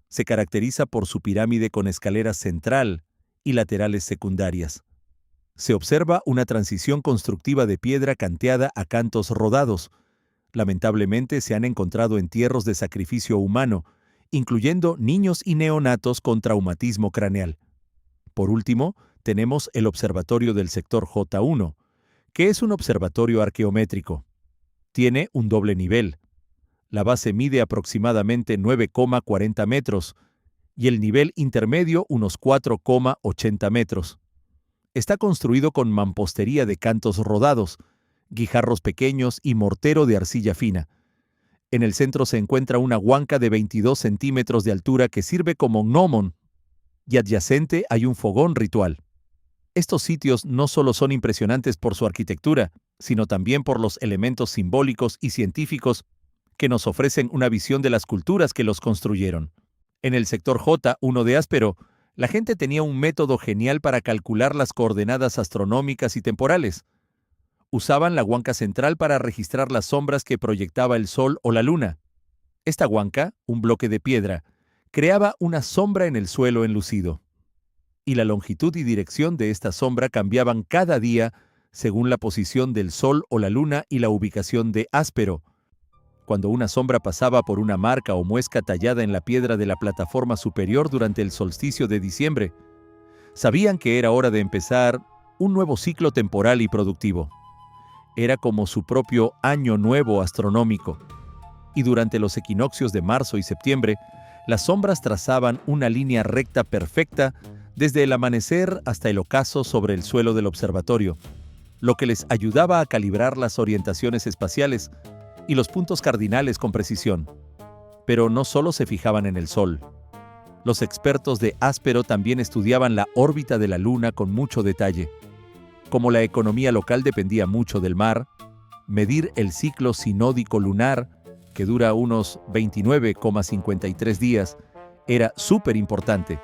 Se caracteriza por su pirámide con escalera central y laterales secundarias. Se observa una transición constructiva de piedra canteada a cantos rodados. Lamentablemente se han encontrado entierros de sacrificio humano, incluyendo niños y neonatos con traumatismo craneal. Por último, tenemos el observatorio del sector J1, que es un observatorio arqueométrico. Tiene un doble nivel. La base mide aproximadamente 9,40 metros y el nivel intermedio unos 4,80 metros. Está construido con mampostería de cantos rodados, guijarros pequeños y mortero de arcilla fina. En el centro se encuentra una huanca de 22 centímetros de altura que sirve como gnomon, y adyacente hay un fogón ritual. Estos sitios no solo son impresionantes por su arquitectura, sino también por los elementos simbólicos y científicos que nos ofrecen una visión de las culturas que los construyeron. En el sector J1 de Áspero, la gente tenía un método genial para calcular las coordenadas astronómicas y temporales. Usaban la huanca central para registrar las sombras que proyectaba el Sol o la Luna. Esta huanca, un bloque de piedra, creaba una sombra en el suelo enlucido. Y la longitud y dirección de esta sombra cambiaban cada día según la posición del Sol o la Luna y la ubicación de Áspero. Cuando una sombra pasaba por una marca o muesca tallada en la piedra de la plataforma superior durante el solsticio de diciembre, sabían que era hora de empezar un nuevo ciclo temporal y productivo. Era como su propio año nuevo astronómico. Y durante los equinoccios de marzo y septiembre, las sombras trazaban una línea recta perfecta desde el amanecer hasta el ocaso sobre el suelo del observatorio, lo que les ayudaba a calibrar las orientaciones espaciales y los puntos cardinales con precisión. Pero no solo se fijaban en el Sol. Los expertos de Áspero también estudiaban la órbita de la Luna con mucho detalle. Como la economía local dependía mucho del mar, medir el ciclo sinódico lunar, que dura unos 29,53 días, era súper importante.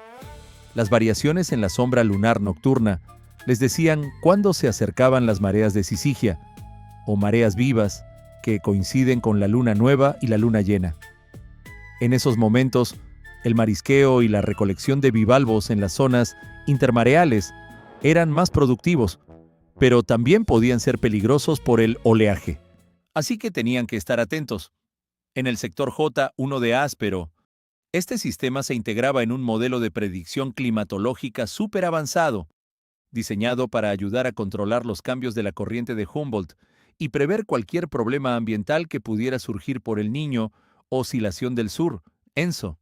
Las variaciones en la sombra lunar nocturna les decían cuándo se acercaban las mareas de Sisigia, o mareas vivas, que coinciden con la luna nueva y la luna llena. En esos momentos, el marisqueo y la recolección de bivalvos en las zonas intermareales eran más productivos, pero también podían ser peligrosos por el oleaje. Así que tenían que estar atentos. En el sector J1 de Áspero, este sistema se integraba en un modelo de predicción climatológica súper avanzado, diseñado para ayudar a controlar los cambios de la corriente de Humboldt y prever cualquier problema ambiental que pudiera surgir por el Niño o Oscilación del Sur, ENSO.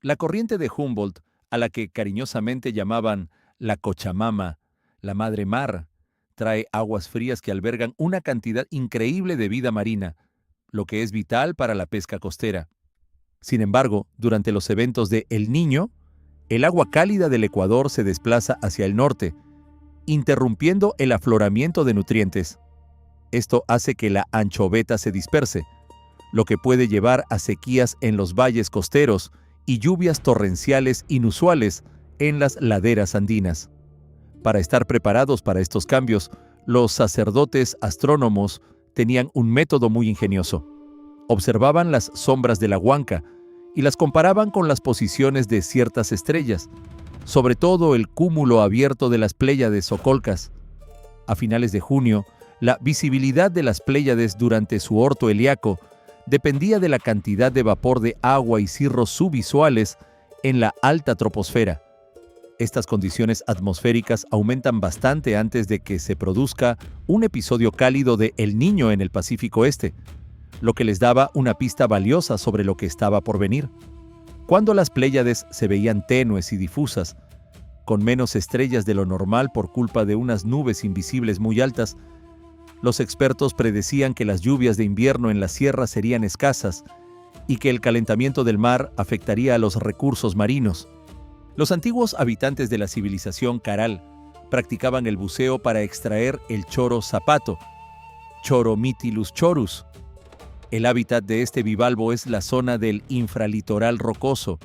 La corriente de Humboldt, a la que cariñosamente llamaban la Cochamama, la Madre Mar, trae aguas frías que albergan una cantidad increíble de vida marina, lo que es vital para la pesca costera. Sin embargo, durante los eventos de El Niño, el agua cálida del Ecuador se desplaza hacia el norte, interrumpiendo el afloramiento de nutrientes. Esto hace que la anchoveta se disperse, lo que puede llevar a sequías en los valles costeros y lluvias torrenciales inusuales en las laderas andinas. Para estar preparados para estos cambios, los sacerdotes astrónomos tenían un método muy ingenioso. Observaban las sombras de la Huanca y las comparaban con las posiciones de ciertas estrellas, sobre todo el cúmulo abierto de las Pléyades o Colcas. A finales de junio, la visibilidad de las Pléyades durante su orto helíaco dependía de la cantidad de vapor de agua y cirros subvisuales en la alta troposfera. Estas condiciones atmosféricas aumentan bastante antes de que se produzca un episodio cálido de El Niño en el Pacífico Este, lo que les daba una pista valiosa sobre lo que estaba por venir. Cuando las Pléyades se veían tenues y difusas, con menos estrellas de lo normal por culpa de unas nubes invisibles muy altas, los expertos predecían que las lluvias de invierno en la sierra serían escasas y que el calentamiento del mar afectaría a los recursos marinos. Los antiguos habitantes de la civilización Caral practicaban el buceo para extraer el choro zapato, Choromytilus chorus. El hábitat de este bivalvo es la zona del infralitoral rocoso,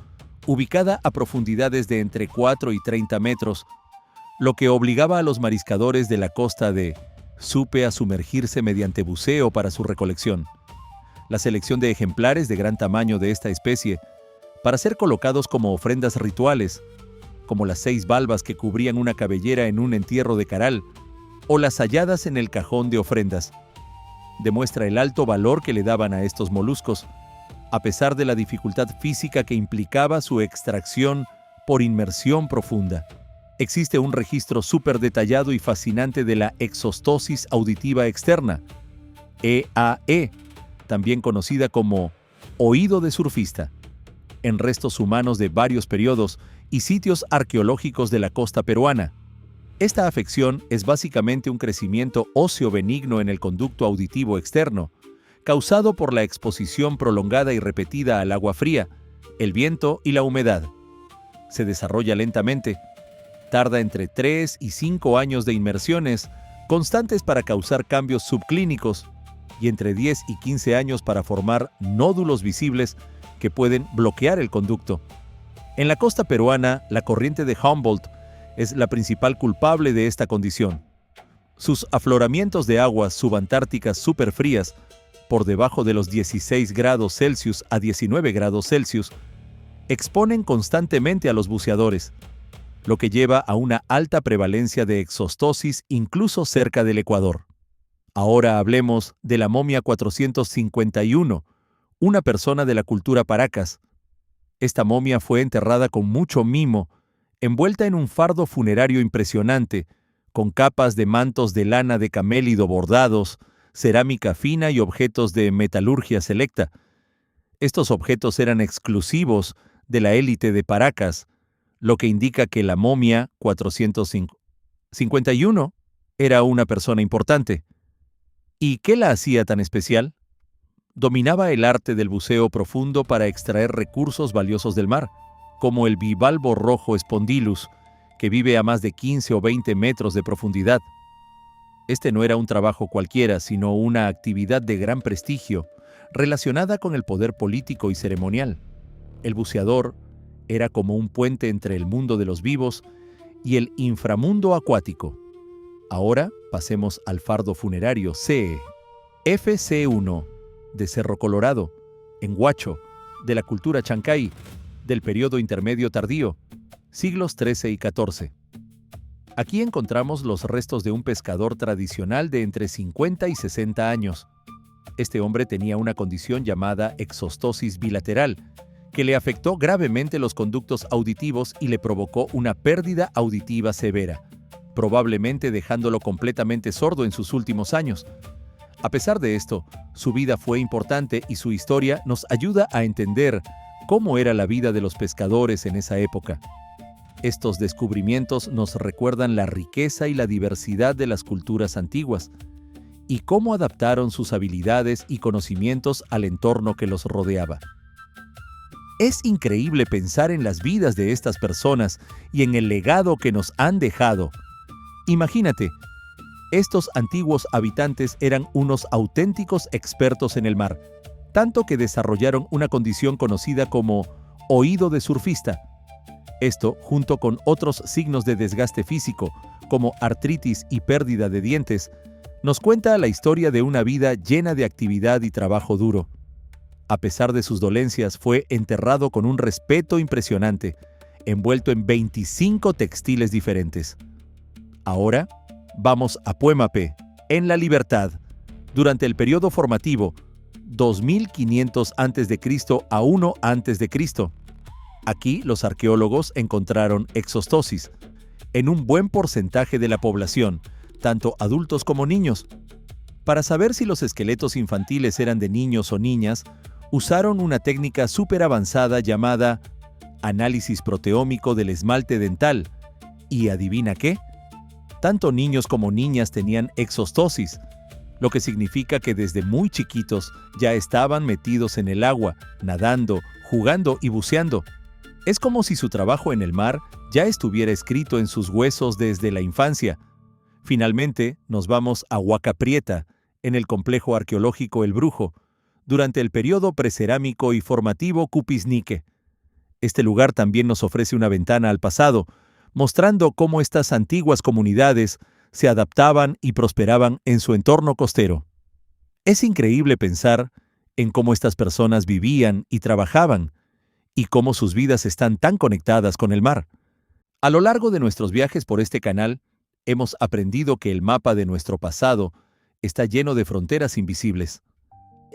ubicada a profundidades de entre 4 y 30 metros, lo que obligaba a los mariscadores de la costa de Supe a sumergirse mediante buceo para su recolección. La selección de ejemplares de gran tamaño de esta especie para ser colocados como ofrendas rituales, como las 6 valvas que cubrían una cabellera en un entierro de Caral, o las halladas en el cajón de ofrendas, demuestra el alto valor que le daban a estos moluscos, a pesar de la dificultad física que implicaba su extracción por inmersión profunda. Existe un registro súper detallado y fascinante de la exostosis auditiva externa, EAE, también conocida como oído de surfista, en restos humanos de varios periodos y sitios arqueológicos de la costa peruana. Esta afección es básicamente un crecimiento óseo benigno en el conducto auditivo externo, causado por la exposición prolongada y repetida al agua fría, el viento y la humedad. Se desarrolla lentamente, tarda entre 3 y 5 años de inmersiones constantes para causar cambios subclínicos y entre 10 y 15 años para formar nódulos visibles que pueden bloquear el conducto. En la costa peruana, la corriente de Humboldt es la principal culpable de esta condición. Sus afloramientos de aguas subantárticas superfrías, por debajo de los 16 grados Celsius a 19 grados Celsius, exponen constantemente a los buceadores, lo que lleva a una alta prevalencia de exostosis incluso cerca del Ecuador. Ahora hablemos de la momia 451, una persona de la cultura Paracas. Esta momia fue enterrada con mucho mimo, envuelta en un fardo funerario impresionante, con capas de mantos de lana de camélido bordados, cerámica fina y objetos de metalurgia selecta. Estos objetos eran exclusivos de la élite de Paracas, lo que indica que la momia 451 era una persona importante. ¿Y qué la hacía tan especial? Dominaba el arte del buceo profundo para extraer recursos valiosos del mar, como el bivalvo rojo Spondylus, que vive a más de 15 o 20 metros de profundidad. Este no era un trabajo cualquiera, sino una actividad de gran prestigio, relacionada con el poder político y ceremonial. El buceador era como un puente entre el mundo de los vivos y el inframundo acuático. Ahora pasemos al fardo funerario CE, FC1, de Cerro Colorado, en Huacho, de la cultura chancay, del período intermedio tardío, siglos XIII y XIV. Aquí encontramos los restos de un pescador tradicional de entre 50 y 60 años. Este hombre tenía una condición llamada exostosis bilateral, que le afectó gravemente los conductos auditivos y le provocó una pérdida auditiva severa, probablemente dejándolo completamente sordo en sus últimos años. A pesar de esto, su vida fue importante y su historia nos ayuda a entender cómo era la vida de los pescadores en esa época. Estos descubrimientos nos recuerdan la riqueza y la diversidad de las culturas antiguas y cómo adaptaron sus habilidades y conocimientos al entorno que los rodeaba. Es increíble pensar en las vidas de estas personas y en el legado que nos han dejado. Imagínate, estos antiguos habitantes eran unos auténticos expertos en el mar, tanto que desarrollaron una condición conocida como oído de surfista. Esto, junto con otros signos de desgaste físico, como artritis y pérdida de dientes, nos cuenta la historia de una vida llena de actividad y trabajo duro. A pesar de sus dolencias, fue enterrado con un respeto impresionante, envuelto en 25 textiles diferentes. Ahora, vamos a Puémape, en la Libertad, durante el periodo formativo 2500 a.C. a 1 a.C. Aquí los arqueólogos encontraron exostosis en un buen porcentaje de la población, tanto adultos como niños. Para saber si los esqueletos infantiles eran de niños o niñas, usaron una técnica súper avanzada llamada análisis proteómico del esmalte dental. ¿Y adivina qué? Tanto niños como niñas tenían exostosis, lo que significa que desde muy chiquitos ya estaban metidos en el agua, nadando, jugando y buceando. Es como si su trabajo en el mar ya estuviera escrito en sus huesos desde la infancia. Finalmente, nos vamos a Huaca Prieta, en el complejo arqueológico El Brujo, durante el periodo precerámico y formativo Cupiznique. Este lugar también nos ofrece una ventana al pasado, mostrando cómo estas antiguas comunidades se adaptaban y prosperaban en su entorno costero. Es increíble pensar en cómo estas personas vivían y trabajaban, y cómo sus vidas están tan conectadas con el mar. A lo largo de nuestros viajes por este canal, hemos aprendido que el mapa de nuestro pasado está lleno de fronteras invisibles.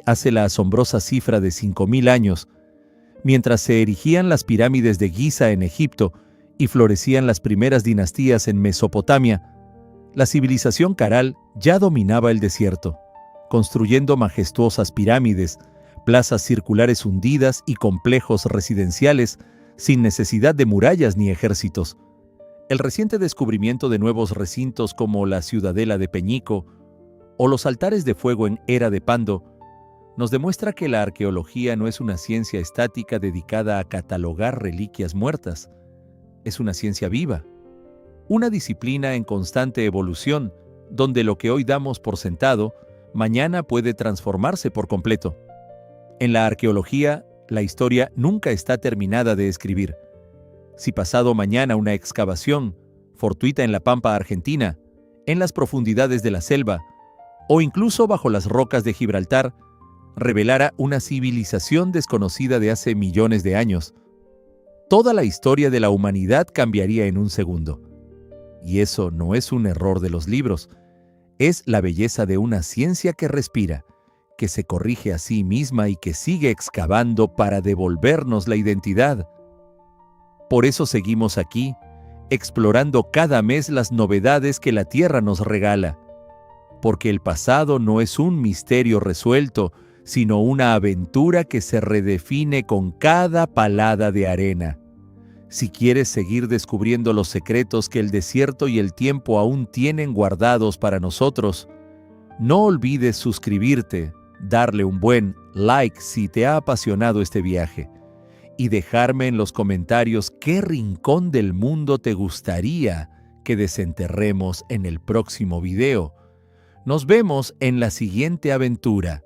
Hace la asombrosa cifra de 5000 años, mientras se erigían las pirámides de Giza en Egipto y florecían las primeras dinastías en Mesopotamia, la civilización Caral ya dominaba el desierto, construyendo majestuosas pirámides, plazas circulares hundidas y complejos residenciales sin necesidad de murallas ni ejércitos. El reciente descubrimiento de nuevos recintos como la Ciudadela de Peñico o los altares de fuego en Era de Pando nos demuestra que la arqueología no es una ciencia estática dedicada a catalogar reliquias muertas. Es una ciencia viva, una disciplina en constante evolución, donde lo que hoy damos por sentado, mañana puede transformarse por completo. En la arqueología, la historia nunca está terminada de escribir. Si pasado mañana una excavación, fortuita en la pampa argentina, en las profundidades de la selva, o incluso bajo las rocas de Gibraltar, revelara una civilización desconocida de hace millones de años, toda la historia de la humanidad cambiaría en un segundo. Y eso no es un error de los libros, es la belleza de una ciencia que respira, que se corrige a sí misma y que sigue excavando para devolvernos la identidad. Por eso seguimos aquí, explorando cada mes las novedades que la Tierra nos regala, porque el pasado no es un misterio resuelto, sino una aventura que se redefine con cada palada de arena. Si quieres seguir descubriendo los secretos que el desierto y el tiempo aún tienen guardados para nosotros, no olvides suscribirte, darle un buen like si te ha apasionado este viaje, y dejarme en los comentarios qué rincón del mundo te gustaría que desenterremos en el próximo video. Nos vemos en la siguiente aventura.